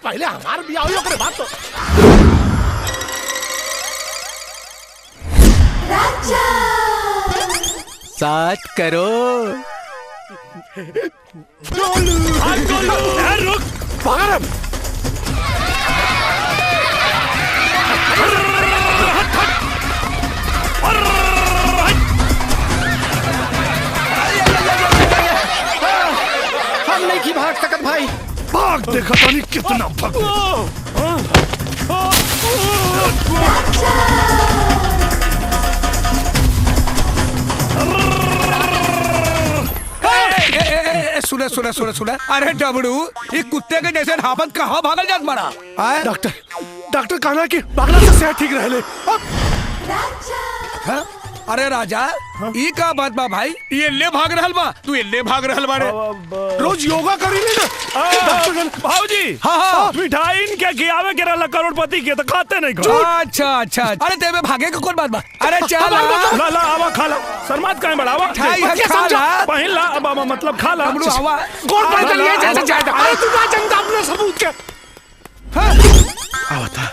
पहले हमार भी आओ ओकरे बात तो साथ करो। रुक पागल हम नहीं की भाग सकत भाई। भाग देखा तो नहीं कितना भाग सुना सुना सुना सुना। अरे डबड़ू ये कुत्ते के जैसे हापत कहाँ भागल जात मारा। डॉक्टर कहना कि भागला से सेहत ठीक रहे। अरे राजा ये का बात बा भाई, ये ले भाग रहल बा, तू ये ले भाग रहल बारे। रोज योगा करी ले ना भाऊजी। हाँ मिठाई इनके खियावे के रहला करोड़पति के तो खाते नहीं खा। अच्छा अच्छा। अरे तेरे भागे का कौन बात बा। अरे चल ला ला आवा खा ला। शर्मात काहे बड़ावा खा ला। पहिन ला अब मतलब खा ला। आवा कौन पता चलिए जैसे जायदा। अरे तू ना जानता अपना सबूत के। आवता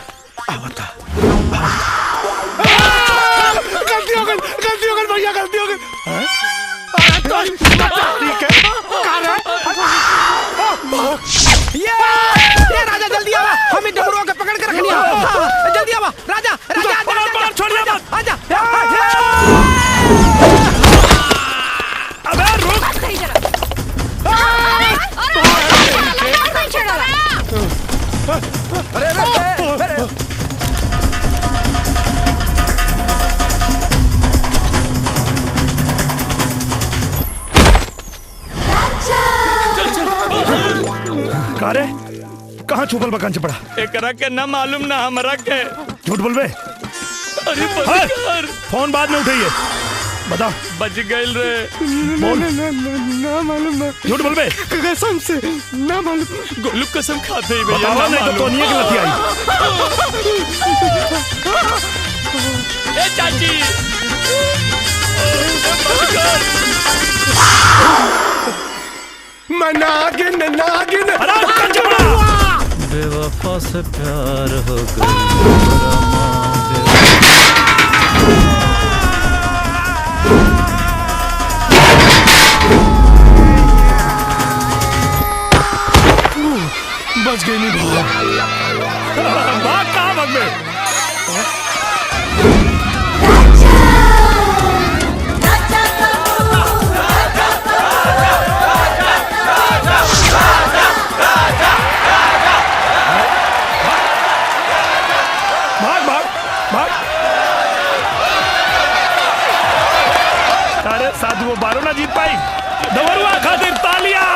गलती हो गई भैया, गलती हो गई। ठीक है ये राजा जल्दी आवा, हमें डमरुआ के पकड़ के रखनी है। जल्दी आवा राजा। राजा छोड़िए मत। आजा। अबे रुक। अरे कारे कहाँ छुपल बकान से पड़ा। एकरा के ना मालूम ना हमरा के। झूठ बोल बे। अरे फोन बाद में उठाइए, बता। बच गइल रे। बोल। ना मालूम ना। झूठ बोल बे। कसम से ना मालूम। गोलू कसम खाते ही भैया बतावा नहीं तो तोनिए की लथी आई। ए चाची नागिन बेवफा से प्यार हो गया। बच गई नहीं भाग कहाँ भाग में। अरे साधु वो बारो ना जीत पाई। दवरुआ खातिर तालियां।